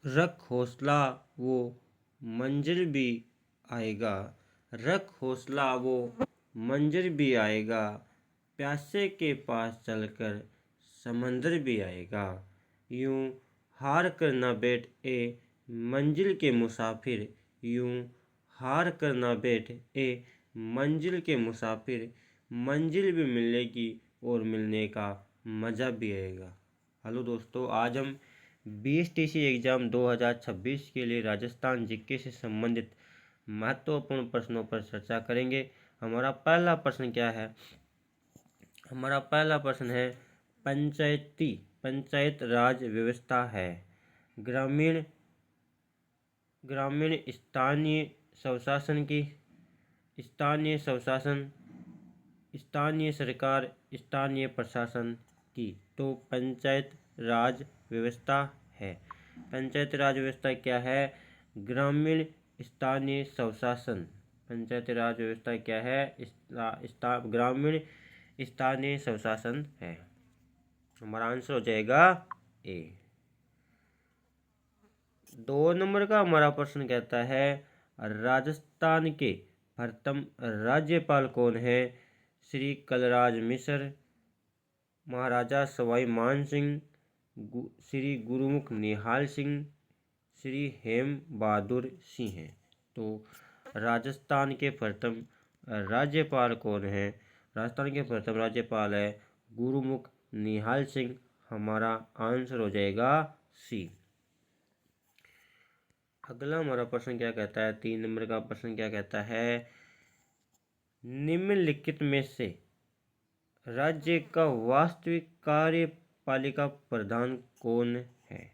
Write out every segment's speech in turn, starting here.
रख हौसला वो मंजिल भी आएगा, रख हौसला वो मंजिल भी आएगा, प्यासे के पास चलकर समंदर भी आएगा। यूं हार कर न बैठ ए मंजिल के मुसाफिर, यूं हार कर न बैठ ए मंजिल के मुसाफिर, मंजिल भी मिलेगी और मिलने का मज़ा भी आएगा। हेलो दोस्तों, आज हम BSTC एग्ज़ाम 2026 के लिए राजस्थान जीके से संबंधित महत्वपूर्ण प्रश्नों पर चर्चा करेंगे। हमारा पहला प्रश्न क्या है? हमारा पहला प्रश्न है, पंचायत राज व्यवस्था है ग्रामीण स्थानीय स्वशासन की, स्थानीय स्वशासन, स्थानीय सरकार, स्थानीय प्रशासन की। तो पंचायत राज व्यवस्था है। पंचायत राज व्यवस्था क्या है? ग्रामीण स्थानीय स्वशासन। पंचायत राज व्यवस्था क्या है? ग्रामीण स्थानीय स्वशासन है। हमारा आंसर हो जाएगा ए। 2 नंबर का हमारा प्रश्न कहता है, राजस्थान के प्रथम राज्यपाल कौन है? श्री कलराज मिश्र, महाराजा सवाई मान सिंह, श्री गुरुमुख निहाल सिंह, श्री हेम बहादुर सिंह हैं। तो राजस्थान के प्रथम राज्यपाल कौन है? राजस्थान के प्रथम राज्यपाल है गुरुमुख निहाल सिंह। हमारा आंसर हो जाएगा सी। अगला हमारा प्रश्न क्या कहता है? 3 नंबर का प्रश्न क्या कहता है, निम्नलिखित में से राज्य का वास्तविक कार्यपालिका प्रधान कौन है?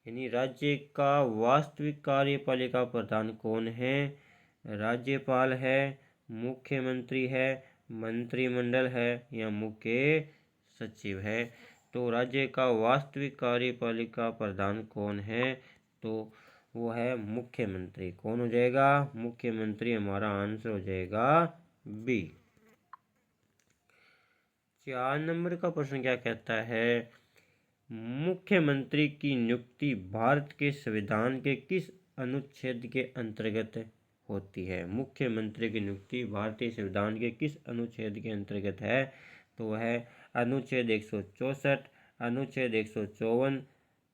यानी राज्य का वास्तविक कार्यपालिका प्रधान कौन है? राज्यपाल है, मुख्यमंत्री है, मंत्रिमंडल है या मुख्य सचिव है? तो राज्य का वास्तविक कार्यपालिका प्रधान कौन है? तो वो है मुख्यमंत्री। कौन हो जाएगा? मुख्यमंत्री। हमारा आंसर हो जाएगा बी। 4 नंबर का प्रश्न क्या कहता है, मुख्यमंत्री की नियुक्ति भारत के संविधान के किस अनुच्छेद के अंतर्गत होती है? मुख्यमंत्री की नियुक्ति भारतीय संविधान के किस अनुच्छेद के अंतर्गत है? तो है अनुच्छेद 164, अनुच्छेद 154,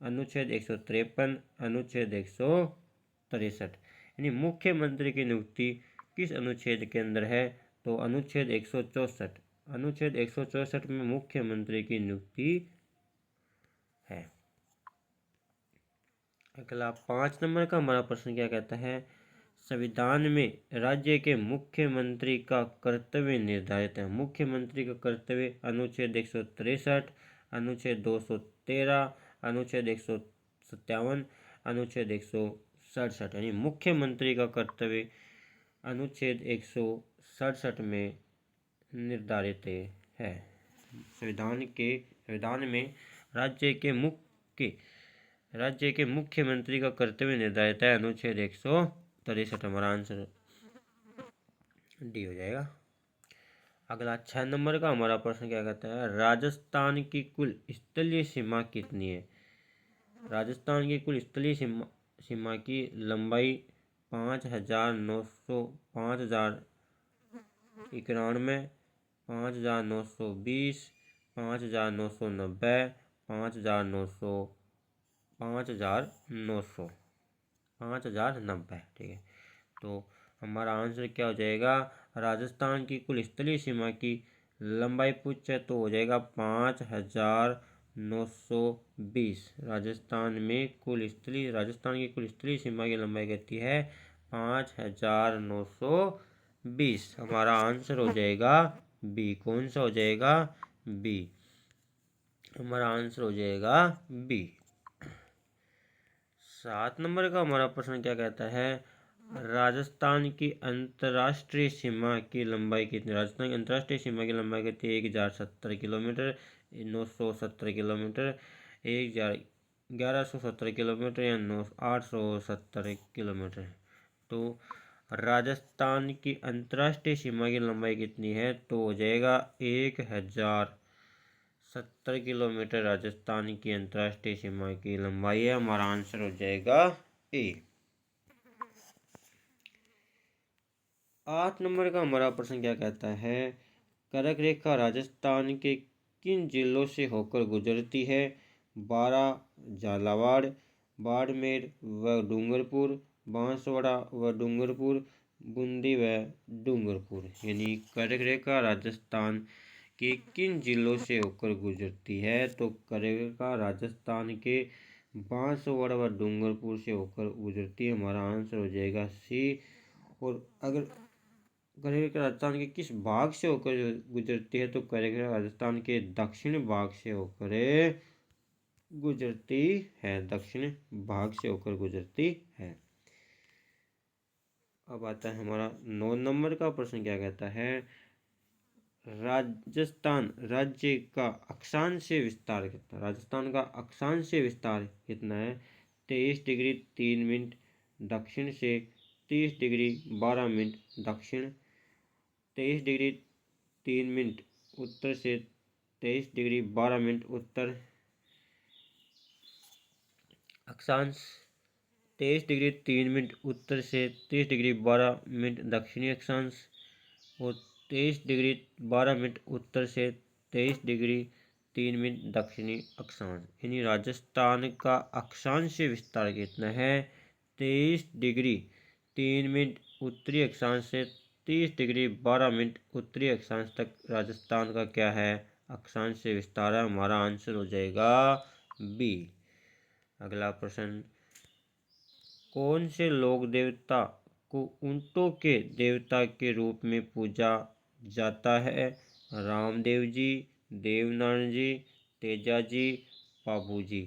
अनुच्छेद 153, अनुच्छेद 163। यानी मुख्यमंत्री की नियुक्ति किस अनुच्छेद के अंदर है? तो अनुच्छेद 164। अनुच्छेद 164 में मुख्यमंत्री की नियुक्ति है। अगला 5 नंबर का हमारा प्रश्न क्या कहता है, संविधान में राज्य के मुख्यमंत्री का कर्तव्य निर्धारित है। मुख्यमंत्री का कर्तव्य अनुच्छेद 163, अनुच्छेद 213, अनुच्छेद 157, अनुच्छेद 167। यानी मुख्यमंत्री का कर्तव्य अनुच्छेद 167 में निर्धारित है। संविधान में राज्य के मुख्यमंत्री का कर्तव्य निर्धारित है अनुच्छेद 163। हमारा आंसर डी हो जाएगा। अगला 6 नंबर का हमारा प्रश्न क्या कहता है, राजस्थान की कुल स्थलीय सीमा कितनी है? राजस्थान की कुल स्थलीय सीमा की लंबाई 5,991, 5,920, 5,990, 5,990। ठीक है। तो हमारा आंसर क्या हो जाएगा? राजस्थान की कुल स्थलीय सीमा की लंबाई पूछे तो हो जाएगा 5,920। राजस्थान की कुल स्थलीय सीमा की लंबाई कहती है 5,920। हमारा आंसर हो जाएगा बी। कौन सा हो जाएगा? बी। हमारा आंसर हो जाएगा बी। 7 नंबर का हमारा प्रश्न क्या कहता है, राजस्थान की अंतर्राष्ट्रीय सीमा की लंबाई कितनी? राजस्थान की अंतर्राष्ट्रीय सीमा की लंबाई कितनी है? 1,070 किलोमीटर, 970 किलोमीटर, 1,1170 किलोमीटर या 870 किलोमीटर। तो राजस्थान की अंतर्राष्ट्रीय सीमा की लंबाई कितनी है? तो हो जाएगा 70 किलोमीटर राजस्थान की अंतर्राष्ट्रीय सीमा की लंबाई है। हमारा आंसर हो जाएगा ए। 8 नंबर का हमारा प्रश्न क्या कहता है, कर्क रेखा राजस्थान के किन जिलों से होकर गुजरती है? बारां, झालावाड़, बाड़मेर व डूंगरपुर, बांसवाड़ा व डूंगरपुर, बूंदी व डूंगरपुर। यानी कर्क रेखा राजस्थान के किन जिलों से होकर गुजरती है? तो कर्क रेखा राजस्थान के बांसवाड़ा व डूंगरपुर से होकर गुजरती है। हमारा आंसर हो जाएगा सी। और अगर कर्क रेखा राजस्थान के किस भाग से होकर गुजरती है? तो कर्क रेखा राजस्थान के दक्षिण भाग से होकर गुजरती है। दक्षिण भाग से होकर गुजरती है। अब आता है हमारा 9 नंबर का प्रश्न क्या कहता है, राजस्थान राज्य का अक्षांशीय विस्तार कितना? राजस्थान का अक्षांशीय विस्तार कितना है? 23 डिग्री 3 मिनट दक्षिण से 30 डिग्री 12 मिनट दक्षिण, 23 डिग्री 3 मिनट उत्तर से 23 डिग्री 12 मिनट उत्तर। अक्षांश 23 डिग्री 3 मिनट उत्तर से 30 डिग्री 12 मिनट दक्षिणी अक्षांश, और 23 डिग्री 12 मिनट उत्तर से 23 डिग्री 3 मिनट दक्षिणी अक्षांश। यानी राजस्थान का अक्षांशीय विस्तार कितना है? 23 डिग्री 3 मिनट उत्तरी अक्षांश से 30 डिग्री 12 मिनट उत्तरी अक्षांश तक राजस्थान का क्या है? अक्षांशीय विस्तार है। हमारा आंसर हो जाएगा बी। अगला प्रश्न, कौन से लोक देवता को ऊंटों के देवता के रूप में पूजा जाता है? रामदेव जी, देवनारायण जी, तेजा जी, पाबू जी।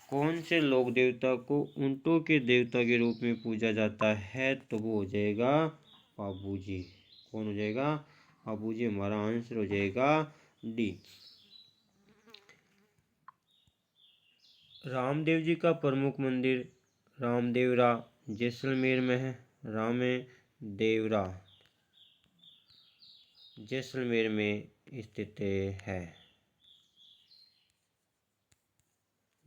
कौन से लोक देवता को ऊंटों के देवता के रूप में पूजा जाता है? तो वो हो जाएगा पाबू जी। कौन हो जाएगा? पाबू जी। हमारा आंसर हो जाएगा डी। रामदेव जी का प्रमुख मंदिर रामदेवरा जैसलमेर में है। रामदेवरा जैसलमेर में स्थित है।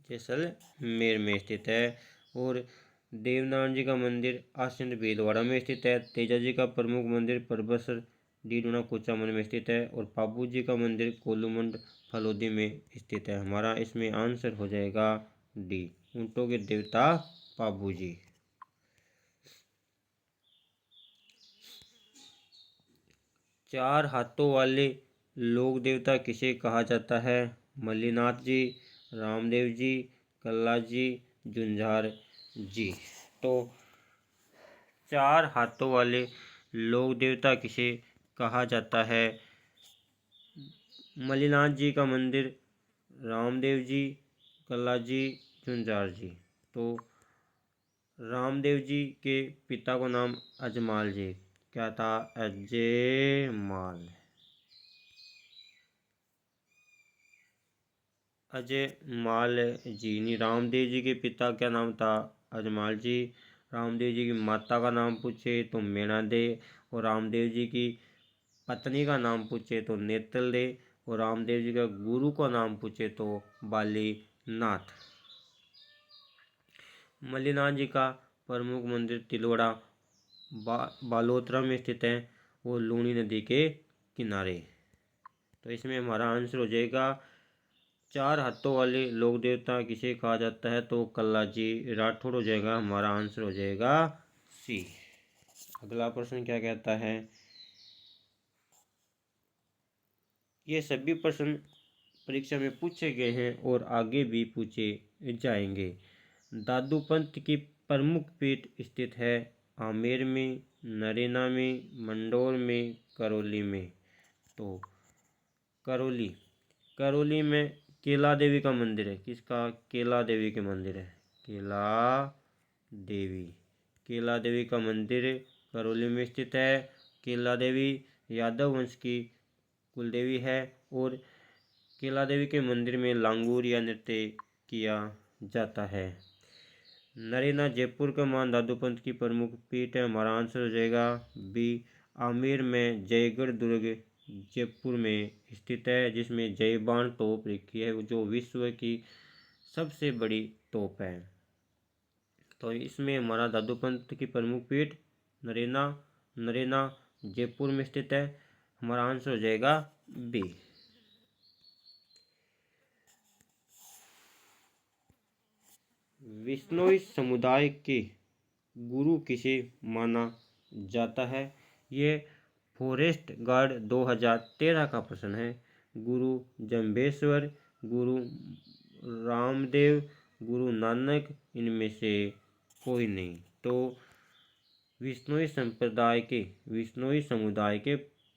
जैसलमेर में स्थित है। और देवनारायण जी का मंदिर आसंद भीलवाड़ा में स्थित है। तेजा जी का प्रमुख मंदिर परबसर डीडोना कुचामन में स्थित है। और पाबू जी का मंदिर कोलूमंड फलोदी में स्थित है। हमारा इसमें आंसर हो जाएगा डी, ऊंटों के देवता पाबू जी। चार हाथों वाले लोक देवता किसे कहा जाता है? मल्लीनाथ जी, रामदेव जी, कल्ला जी, झुंझार जी। तो चार हाथों वाले लोक देवता किसे कहा जाता है? मल्लीनाथ जी का मंदिर, रामदेव जी, कल्ला जी, झुंझार जी। तो रामदेव जी के पिता का नाम अजमाल जी, क्या था? अजयमाल। अजयमाल जी। नहीं, रामदेव जी के पिता क्या नाम था? अजमाल जी। रामदेव जी की माता का नाम पूछे तो मेणा दे, और रामदेव जी की पत्नी का नाम पूछे तो नेतल दे, और रामदेव जी का गुरु का नाम पूछे तो बालीनाथ। मल्लीनाथ जी का प्रमुख मंदिर तिलवाड़ा बालोतरा में स्थित है, वो लूनी नदी के किनारे। तो इसमें हमारा आंसर हो जाएगा, चार हाथों वाले लोक देवता किसे कहा जाता है? तो कल्ला जी राठौड़ हो जाएगा। हमारा आंसर हो जाएगा सी। अगला प्रश्न क्या कहता है, ये सभी प्रश्न परीक्षा में पूछे गए हैं और आगे भी पूछे जाएंगे। दादूपंत की प्रमुख पीठ स्थित है आमेर में, नरेना में, मंडौर में, करौली में। तो करौली में केला देवी का मंदिर है। किसका? केला देवी के मंदिर है। केला देवी का मंदिर करौली में स्थित है। केला देवी यादव वंश की कुलदेवी है, और केला देवी के मंदिर में लांगूर या नृत्य किया जाता है। नरेना जयपुर का मान दादूपंत की प्रमुख पीठ है। हमारा आंसर हो जाएगा बी। आमेर में जयगढ़ दुर्ग जयपुर में स्थित है, जिसमें जयबान तोप रखी है जो विश्व की सबसे बड़ी तोप है। तो इसमें हमारा दादूपंत की प्रमुख पीठ नरेना जयपुर में स्थित है। हमारा आंसर हो जाएगा बी। विश्नोई समुदाय के गुरु किसे माना जाता है? ये फॉरेस्ट गार्ड 2013 का प्रश्न है। गुरु जम्बेश्वर, गुरु रामदेव, गुरु नानक, इनमें से कोई नहीं। तो विश्नोई समुदाय के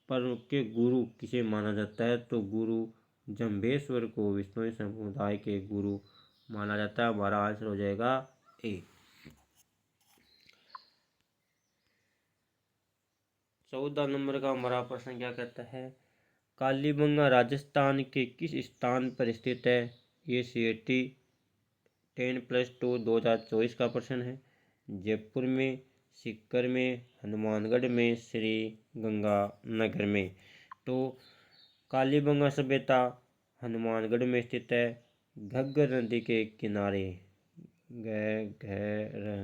प्रमुख के गुरु किसे माना जाता है? तो गुरु जम्बेश्वर को विश्नोई समुदाय के गुरु माना जाता है। हमारा आंसर हो जाएगा ए। 14 नंबर का हमारा प्रश्न क्या कहता है? कालीबंगा राजस्थान के किस स्थान पर स्थित है? ये CAT 10+2 2024 का प्रश्न है। जयपुर में, सीकर में, हनुमानगढ़ में, श्री गंगानगर में। तो कालीबंगा सभ्यता हनुमानगढ़ में स्थित है, घग्गर नदी के किनारे।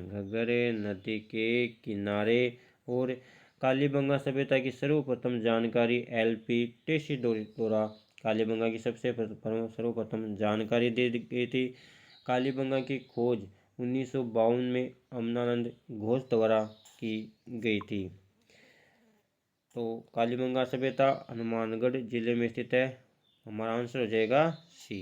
घग्गर नदी के किनारे। और कालीबंगा सभ्यता की सर्वप्रथम जानकारी LP टेसी द्वारा कालीबंगा की सर्वप्रथम जानकारी दी गई थी। कालीबंगा की खोज 1952 में अमनानंद घोष द्वारा की गई थी। तो कालीबंगा सभ्यता हनुमानगढ़ जिले में स्थित है। हमारा आंसर हो जाएगा सी।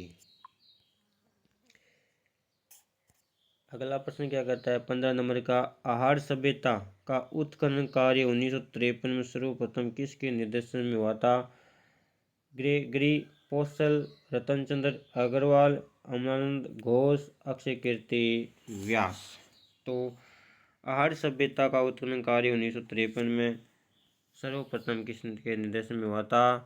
अगला प्रश्न क्या कहता है? 15 नंबर का, आहार सभ्यता का उत्खनन कार्य 1953 में सर्वप्रथम किसके निर्देशन में हुआ था? ग्रेगरी पोसल, रतनचंद्र अग्रवाल, अमलानंद घोष, अक्षय कीर्ति व्यास। तो आहार सभ्यता का उत्खनन कार्य 1953 में सर्वप्रथम किसके निर्देशन में हुआ था?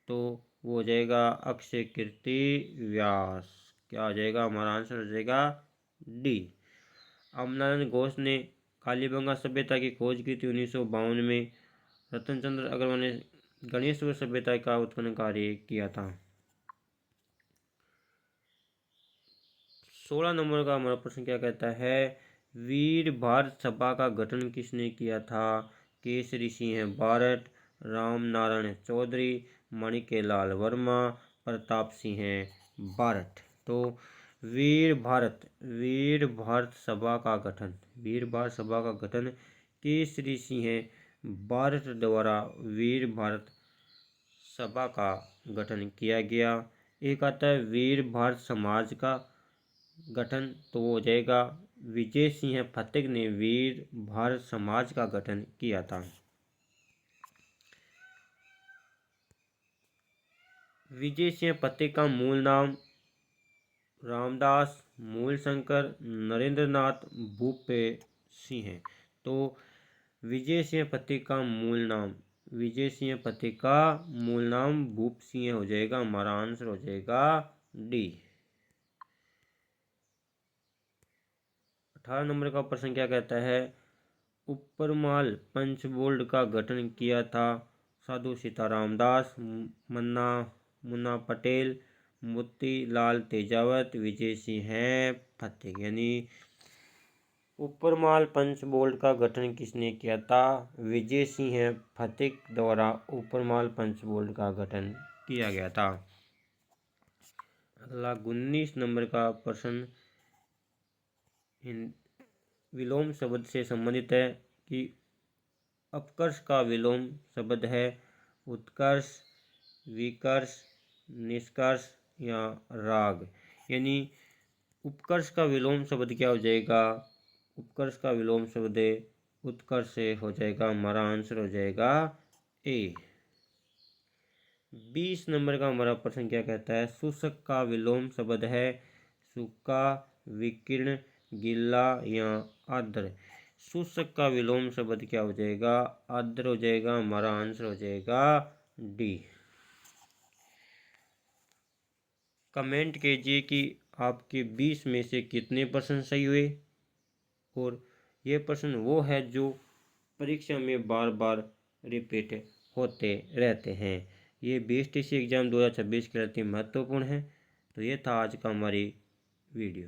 तो वो हो जाएगा अक्षय कीर्ति व्यास। क्या हो जाएगा? हमारा आंसर हो जाएगा डी। अमलानंद घोष ने कालीबंगा सभ्यता की खोज की थी 1952 में। रतनचंद्र अग्रवाल ने गणेश्वर सभ्यता का उत्खनन कार्य किया था। 16 नंबर का हमारा प्रश्न क्या कहता है? वीर भारत सभा का गठन किसने किया था? केसरी सिंह बारट, राम नारायण चौधरी, माणिक्यलाल वर्मा, प्रताप सिंह बारट। तो वीर भारत सभा का गठन केसरी सिंह बारट द्वारा वीर भारत सभा का गठन किया गया। एक आता है वीर भारत समाज का गठन, तो वो हो जाएगा विजय सिंह फतेह ने वीर भारत समाज का गठन किया था। विजय सिंह फतेह का मूल नाम रामदास मूलशंकर नरेंद्रनाथ भूपे सिंह है। तो विजय सिंह फतेह का मूल नाम भूप सिंह हो जाएगा। हमारा आंसर हो जाएगा डी। 18 नंबर का प्रश्न क्या कहता है? उपरमाल पंचबोल्ड का गठन किया था साधु सीताराम दास, मुन्ना पटेल, मोतीलाल तेजावत, विजय सिंह फतेह। यानी उपरमाल पंचबोल्ड का गठन किसने किया था? विजय सिंह फतेह द्वारा उपरमाल पंचबोल्ड का गठन किया गया था। अगला 19 नंबर का प्रश्न विलोम शब्द से संबंधित है कि अपकर्ष का विलोम शब्द है उत्कर्ष, विकर्ष, निष्कर्ष या राग। यानी उपकर्ष का विलोम शब्द क्या हो जाएगा? उपकर्ष का विलोम शब्द उत्कर्ष से हो जाएगा। हमारा आंसर हो जाएगा ए। 20 नंबर का हमारा प्रश्न क्या कहता है? शुष्क का विलोम शब्द है सूखा, विकीर्ण, गीला या आर्द्र। शुष्क का विलोम शब्द क्या हो जाएगा? आर्द्र हो जाएगा। हमारा आंसर हो जाएगा डी। कमेंट कीजिए कि आपके 20 में से कितने प्रश्न सही हुए। और ये प्रश्न वो है जो परीक्षा में बार बार रिपीट होते रहते हैं। ये बीएसटीसी एग्ज़ाम 2026 के लिए अति महत्वपूर्ण है। तो ये था आज का हमारी वीडियो।